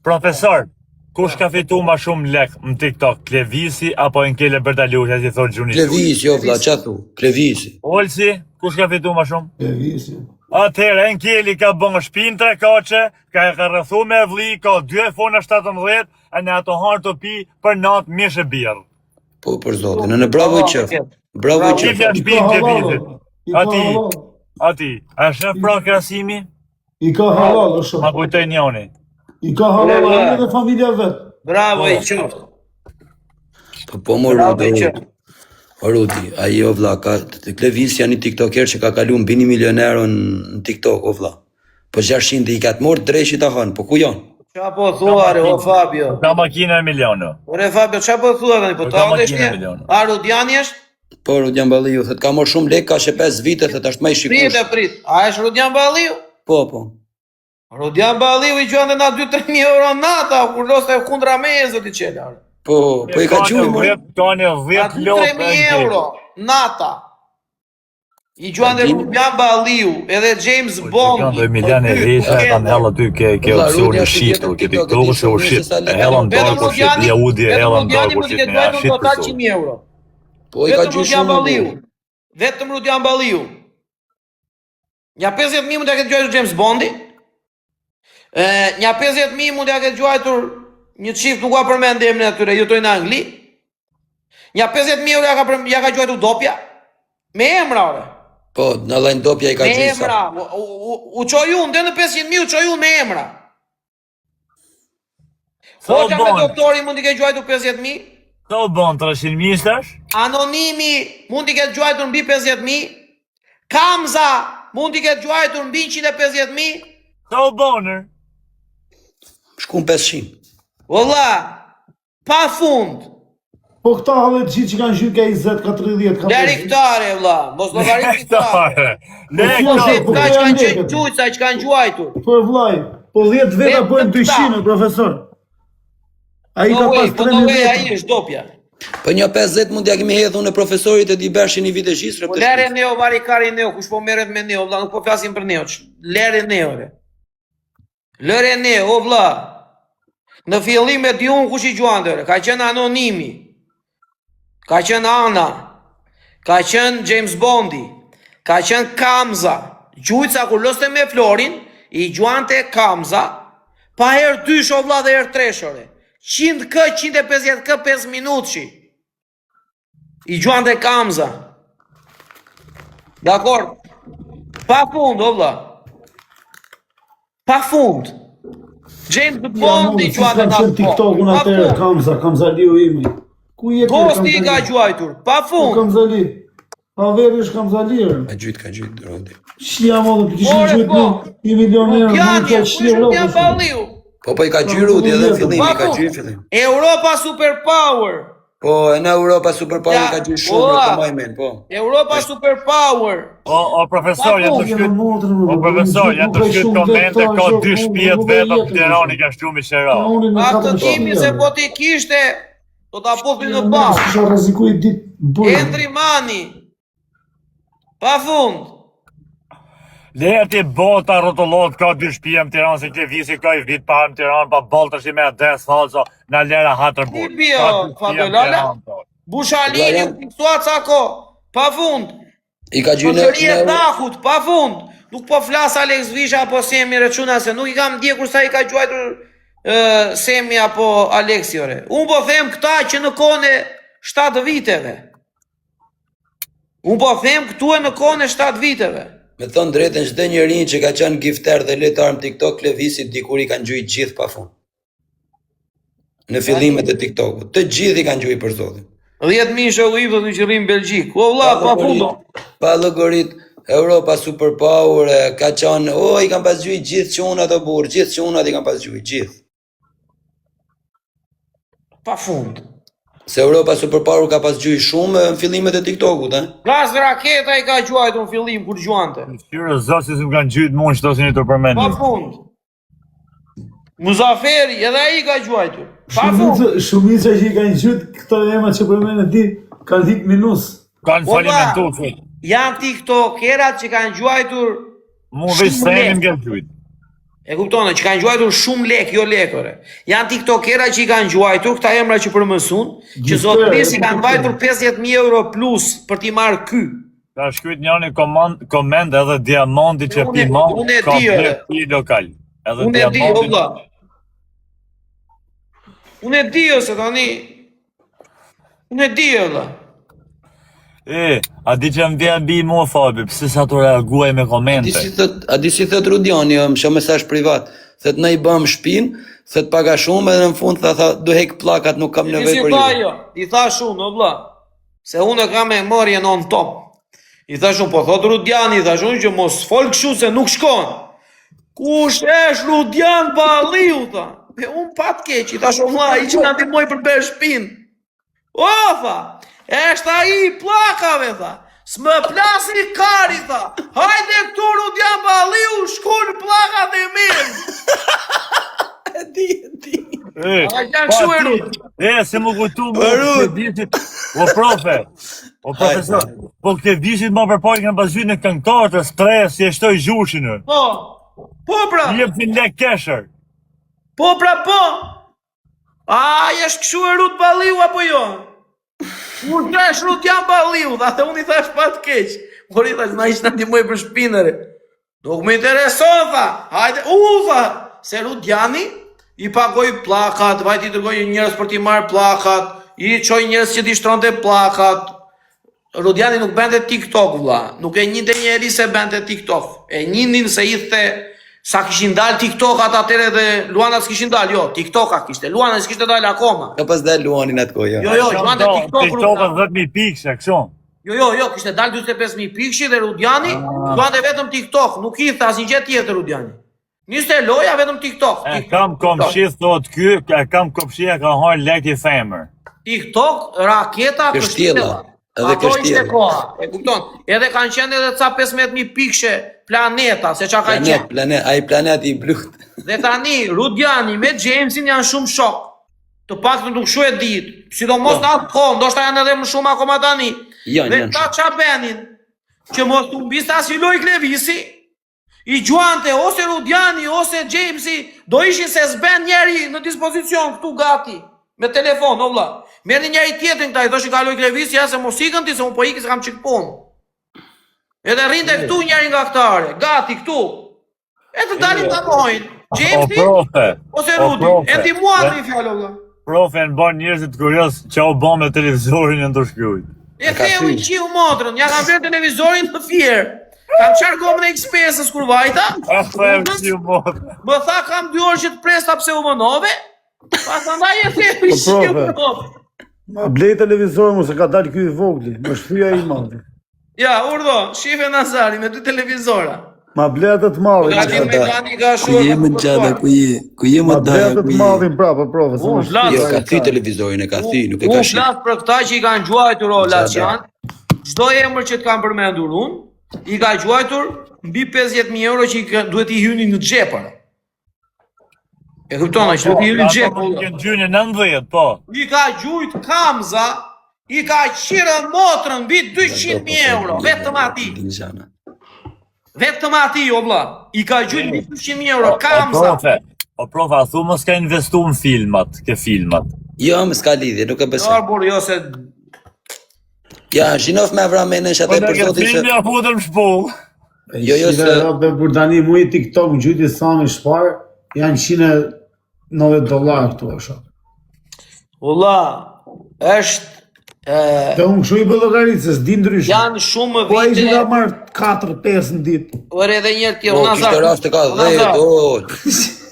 Profesor, kush ka fitu ma shumë lek në TikTok? Klevisi apo Enkele Bertalusha, si thot Gjuni?
Klevisi, jo vëlla, qa thu? Klevisi.
Olsi, kush ka fitu ma shumë?
Klevisi.
Atëherë, Enkeli ka bën shpinë 3 kache, ka rrethu me vli, ka 2 iPhone 17, e në ato harë të pi për natë mishe birë.
Po për zotin, në bravo i qëfë. Bravo
Bravo.
që.
Qifja
I ka
shpim që
halal.
vizit.
I ka
Ati.
halal.
Ati, a shën pra krasimi?
I ka halal, o
Ma
shumë.
kujtoj njoni.
I ka halal
Bravo.
ai edhe familja vet.
Bravo i qoftë.
Po më
Bravo i
Rudi.
qoftë.
Rudi, ai o vlla ka Klevis janë një tiktoker që ka kalu mbi 1 milioner në TikTok o vlla. Po 600 i ka të morë dreshi ta hën, po ku janë?
Qa po thua re, o Fabio?
Ka makina e milionu.
Ore Fabio, qa po thua tani? Po
Po
ta
ka
odesh
makinë
një?
miliona.
A Rudiani është?
Po Rudian Balliu thot ka marrë shumë lek, ka she 5 vite, thot është më i
Prit
shikuar.
e prit. A është Rudian Balliu?
Po.
Rudian Balliu i gjuan dhe na 2-3.000 euro nata, kur loste kundra me e zoti qela.
Po i ka quajtur më.
Ka një
Na
10 lopë.
2-3.000 euro nata. I gjuan dhe Rudian Balliu, edhe James Bond.
Kanë 2 milionë risha, kanë hella ty ke opsioni shitur, ke TikTok se u shit. E hella ndarë kur shit, Yahudi e hella ndarë kur shit.
Ja shit total 100.000 euro.
Po i ka
Vetëm
quajtur
Rudian
shumë.
Balliu. Vetëm Rudian Balliu. Nja 50.000 mund t'ja ketë gjuajtur James Bondi. Nja 50.000 mund t'ja ketë gjuajtur një çift nuk ka përmend emrin atyre, jetojnë në Angli. Nja 50.000 euro ja ka gjuajtur Dopja. Me emra ore.
Po, në lajn dopja i ka
Me
gjysa.
emra. U qoj unë, dhe në 500.000 u qoj unë me emra. Hoxha me doktori mund t'i ke gjuajtur 50.000.
Do bon 300.000 ishtash?
Anonimi mund t'i ketë gjuajtur mbi 50.000. Kamza mund t'i ketë gjuajtur mbi 150.000.
Do bonër.
Shkun 500.
Valla, pa fund.
Po këta hallet gjithë që kanë hyrë ka 20, ka 30, ka
Leri këtare, vlla, mos llogarit këtare. Ka që kanë qenë gjujca, që kanë gjuajtur.
Po vllai, po 10 veta bëjnë 200, profesor. Ai ka pas 3 veta.
Ai është Dopja.
Po një 50 mund t'ja kemi hedhur në profesorit e Dibershin i viteshisë.
Po lere neo, varikari neo, kush po merret me neo, vlla, nuk po flasim për neo. Lere neo, re. Lere neo, o vlla. Në fillim e di unë kush i gjuante, ka qenë Anonimi. Ka qenë Ana, ka qenë James Bondi, ka qenë Kamza. Gjujca kur loste me Florin, i gjuante Kamza, pa herë 2 shovla dhe herë 3 shore. 100k, 150k, 5 minutëshi. I gjuante Kamza. Dakor? Pa fund, o vlla. Pa fund. James Bondi i gjuante
nga TikTok-un atë Kamzaliu imi. Ku jetë
Gosti i ka gjuajtur, pa fund.
Kamzali. Pa veri është Kamzalirë.
Ka gjyt, Rodi.
Shlia modë, për kishin gjyt një 1 milioner.
Rudiani, Rudian Balliu.
Po i ka gjyt Rudi edhe në fillim, i ka gjyt fillim.
Europa Superpower.
Po, e në Europa Superpower i ka gjyt shumë, po ma i men, po.
Europa Superpower.
O profesor, ja të shkyt. O profesor, ja të shkyt komente, ka 2 shtëpijet vetëm në Tiranë ka shtu mi shera.
A të timi se po ti kishte, do t'a puthim në bashkë.
Kisha rreziku i ditë bërë.
Endri Mani. Pa fund.
Leja ti bota rrotullot ka 2 shtëpia në Tiranë, se Klevisi ka i vit pa në Tiranë, pa boltash i me des falso, në lera Hatërbur.
Fabio Lala. Bushalini, Suaca ko, pa fund.
I ka gjyt
Konferie Dahut, pa fund. Nuk po flas Alex Visha apo Semi Reçuna, se nuk i kam ndjekur sa i ka gjuajtur Semi apo Aleksi ore. Unë po them këta që në kohën e 7 viteve. Unë po them këtu e në kohën e 7 viteve.
Me thonë drejtën çdo njeri që ka qenë gifter dhe letar në TikTok Klevisit dikur i kanë gjujt gjithë pa fund. Në fillimet e TikTokut, të gjithë i kanë gjujt për zotin.
10.000 shëllim dhe që rrim Belgjik. O vlla, pa fundo.
Pa llogarit Europa Superpower ka qenë, i kanë pas gjujt gjithë çuna ato burr, gjithë çunat i kanë pas gjujt gjithë.
Pa fund.
Se Europa Superpower ka pas gjujt shumë në fillimet e TikTokut,
Gaz Raketa i ka gjuajtur në fillim kur gjuante.
Shqyrë zot si më kanë gjyt mund shto si një të përmendin.
Pa fund. Muzaferi edhe ai ka gjuajtur. Pa fund.
Shumica që i kanë gjyt këto emra që përmendën ti kanë hik minus.
Kanë falimentu.
Janë TikTokerat që kanë gjuajtur
Mu veç Semin nga gjyt.
E kuptone, që kanë gjuajtur shumë lek, jo lekore. Janë TikTokerat që i kanë gjuajtur këta emra që përmësun, që zotëris i kanë vajtur 50.000 euro plus për t'i marrë ky.
Ka shkryt njëni komend edhe diamanti që pimon ka pi lokal.
Unë e di, valla. Unë e di ose tani. Unë e di, valla.
A di që më vjen bi mua Fabi, pse sa të reaguaj me komente?
A di si thot Rudiani, më shë mesazh privat, thot ne I bëm shpinë, thot paga shumë edhe në fund tha do hek plakat, nuk kam nevojë për ju.
I thash unë, o vlla, se unë e kam memorie non top. I thash unë, po thot Rudiani, I thash unë që mos fol kështu se nuk shkon. Kush esh Rudian Balliu, tha. Me unë pat keq, I thash unë, vlla, I që na ndihmoi për bërë shpinë. O, tha, eshtë ai plakave, tha. S'më plasi kari, tha. Hajde këtu Rudian Balliu, shku në plakat e mirë.
Di.
A janë kështu e Rud.
Se më kujtu më këtë vitit, o profe, o profesor, po këtë vitit më përpojnë kanë bazyn në këngëtarë të stres, si e shtoj gjushin.
Po pra.
Jep fin lek keshër.
Po pra po. A, jesh kështu e Rud Balliu apo jo? Unë thash Rudian Balliu, dhe unë I thash pat keq. Por I thash, na ishtë në ndihmoj për shpinëre. Nuk më intereson, tha. Hajde, tha, se Rudiani I pagoj plakat, vajt I dërgoj njerëz për t'i marrë plakat, I qoj njerëz që t'i shtronte plakat. Rudiani nuk bente TikTok, vlla. Nuk e njinte njeri se bente TikTok. E njinin se I the sa kishin dal TikTokat atëre dhe Luana s'kishin dal, jo, TikToka kishte, Luana s'kishte dal akoma.
Ka pas dal Luanin atë kohë.
Jo, Luana TikTok.
TikToka 10.000 pikë, kështu.
Jo, kishte dal 45.000 pikëshi dhe Rudiani luante vetëm TikTok, nuk I tha asnjë gjë tjetër Rudiani. Niste loja vetëm TikTok.
Kam komshi thot ky, kam komshia ka hajr lek I femër.
TikTok, raketa, kështjella.
Edhe kështjella.
E kupton? Edhe kanë qenë edhe ca 15.000 pikëshe planeta, se qa ka qenë.
Ai planeti I blut.
Dhe tani, Rudiani me Jamesin janë shumë shok. Të paktën nuk shu e ditë. Sidomos në atë kohë, ndoshta janë edhe më shumë akoma tani. Dhe ta qa benin, që mos të mbiste asnjë lojë Klevisi, I gjuante ose Rudiani ose Jamesi, do ishin se s'ben njeri në dispozicion këtu gati, me telefon, o vlla. Merrni njëri tjetrin këta, I thoshin kaloj Klevisi, ja se mos ikën ti, se unë po iki se kam çik punë. Edhe rrinte këtu njëri nga këtare, gati këtu. E të dalin ta mojnë, Jamesi ose Rudi, e ti mua në I fjallë, vlla.
Profe, në ban njerëzit kurios që u ban me televizorin e ndërshkrujt.
E theu I qiu motrën, ja kam vlerë televizorin në fjerë. Kam qarë gomën e Expressës kur vajta. Më tha kam 2 orë që të presta pse u mënove. Pas andaj e theu I qiu motrën.
Ma blej televizor mu se ka dalë ky I vogli, më shpyja I madhe.
Ja, urdo, shife Nazari me 2 televizora.
Ma blej atë të madhe.
Ku je më gjada, ku je më daja,
Ma blej atë të madhin prapë, profe.
Jo, ka thy televizorin, e ka thy, nuk e ka shi.
Unë flas për këta që I kanë gjuajtur o Lacian, çdo emër që të kanë përmendur unë, I ka gjuajtur mbi 50.000 euro që duhet I hynin në xhepër. E kupton, që duhet I hynin në xhep.
Kanë gjynë 90, po.
I ka gjujt Kamza, I ka qirën motrën mbi 200.000 euro, vetëm ati. Vetëm ati, o vlla. I ka gjujt mbi 200.000 euro, Kamza.
O profe, a thu mos ka investu në filmat, ke filmat.
Jo, më s'ka lidhje, nuk e besoj.
Jo, se...
Ja, Zhinov me Avramenën që atë për zotin që...
Filmi a futëm shpull.
Jo, se...
Për tani mu I TikTok në gjyti sa me shpar, janë $190 këtu e shok.
Ulla, është...
Dhe unë këshu I bëllogaritë, se s'di ndryshme.
Janë shumë
Po a I që
vite...
ka marrë 4-5 në ditë.
Ore edhe njërë tjerë,
O,
Nazar.
kishtë rast e ka 10, o...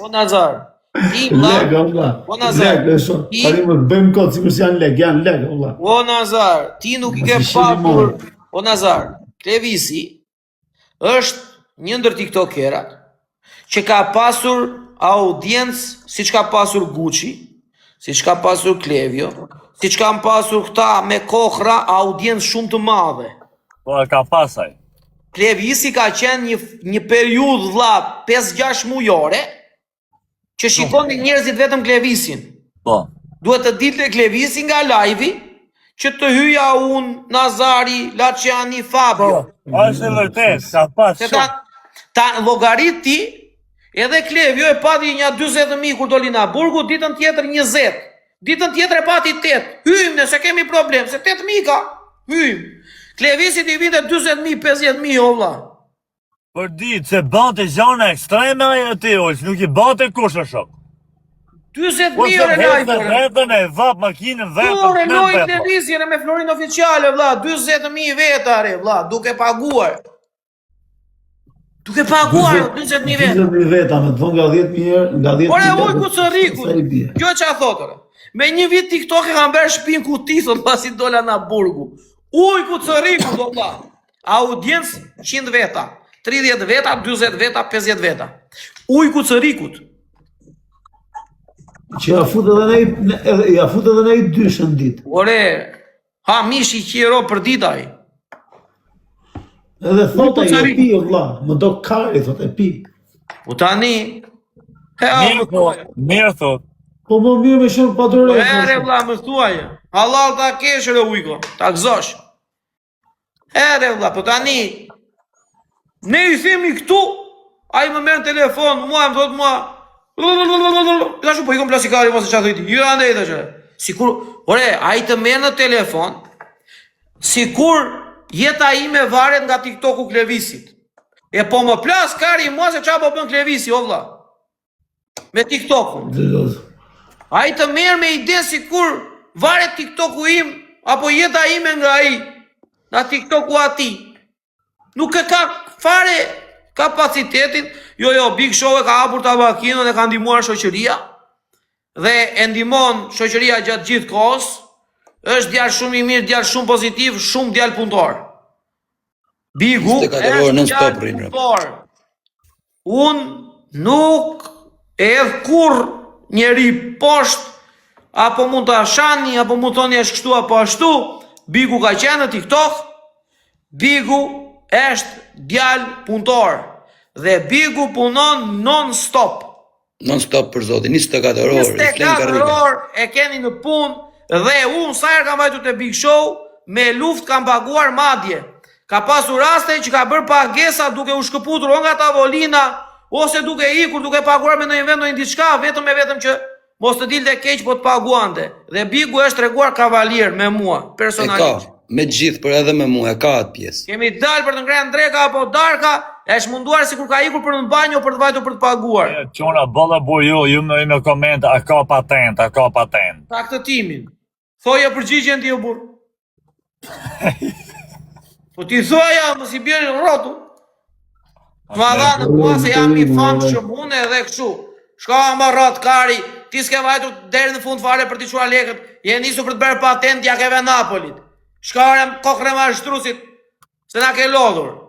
O Nazar.
Leg, Allah.
O Nazar.
Leg, e shok. Tani më të bëjmë kodë, si mështë janë leg, Allah.
O Nazar, ti nuk I ke pasur... O Nazar, Klevisi është një ndër tiktokerat që ka pasur audiencë si që ka pasur Gucci, si që ka pasur Klevio, si që kam pasur këta me kohra audiencë shumë të madhe.
Po e ka pasaj.
Klevisi ka qenë një periudhë vlla 5-6 mujore që shikon njerëzit vetëm Klevisin.
Po.
Duhet të dilte Klevisi nga live-i që të hyja unë, Nazari, Laciani, Fabio.
Po, është e vërtet, ka pas
Se
shumë.
ta llogariti edhe Klevio e pati një 40.000 kur doli nga burgu, ditën tjetër 20. Ditën tjetër e pati 8. Hyjmë nëse kemi problem, se 8.000 ka. Hyjmë. Klevisi t'i vinte 40.000, 50.000 o vlla.
Për ditë, se bante gjana ekstreme ajo ti, ojës, nuk I bante kush e shok.
40.000 euro live.
Vetën e vap makinën vetën.
Po Renault televizjone me Florin oficiale, vlla, 40.000 vetare, vlla, duke paguar. Duke paguar 40.000 veta.
40.000 veta, me të thonë nga 10.000 nga 10.000.
Ore ujku të rikut. Kjo që a thotër. Me një vit TikTok e kam bërë shpinë ku ti, thot, pasi dola na burgu. Ujku të rikut, do vlla. Audiencë 100 veta, 30 veta, 40 veta, 50 veta. Ujku të rikut.
Që ja fut edhe ne i dyshën ditë.
Ore, ha mish i qiro për ditaj.
Edhe thot ai, e pi o vlla, më do kari, thot, e pi.
Po tani,
Mirë thot.
Po më mirë me shumë padore.
ere vlla, më thuaje. Halal ta kesh re ujko, ta gëzosh. Ere vlla, po tani, ne i themi këtu, ai më merr në telefon, mua më thot mua, Lashu po i kom plasikari mos e qa thujti. Jo ande i dhe që. Sikur, ore, a i të merë në telefon, sikur jeta ime varet nga TikToku Klevisit. E po më plaskari mua se qa po bën Klevisi, o vlla. Me TikTokun. A i të merë me ide sikur varet TikToku im, apo jeta ime nga i, nga TikToku ati. Nuk e ka fare kapacitetin. Jo, Big Show e ka hapur tabakinën e ka ndihmuar shoqëria dhe e ndihmon shoqëria gjatë gjithë kohës. Është djalë shumë i mirë, djalë shumë pozitiv, shumë djalë punëtor. Bigu është djalë punëtor. Unë nuk e edh kur njeri poshtë, apo mund të ashani, apo mund të thoni është kështu apo ashtu. Bigu ka qenë në TikTok. Bigu është djalë punëtor. Dhe Bigu punon non-stop.
Non-stop për zotin, 24 orë.
24 orë e keni në punë dhe unë sa herë kam vajtur te Big Show, me luftë kam paguar madje. Ka pasur raste që ka bërë pagesa duke u shkëputur o nga tavolina, ose duke ikur, duke paguar me ndonjë vend ndonjë diçka, vetëm që mos të dilte keq po të paguante. Dhe Bigu është treguar kavalier me mua, personalisht.
Me gjithë, për edhe me mua, e ka atë pjesë.
Kemi dalë për të ngrënë dreka apo darka, është munduar sikur ka ikur për në banjo për të vajtur për të paguar.
Çona bolla ju më në koment, a ka patent, a ka patent.
Ta këtë timin. Thoja përgjigjen ti o burr. Po ti thoja mos i bjerë rrotu. Ma dha në mua se jam i famshëm unë edhe kështu. Shka më rrot kari, ti s'ke vajtur deri në fund fare për t'i çuar lekët, je nisur për të bërë patent ja keve Napolit. Shkarem kokre ma shtrusit, se na ke lodhur.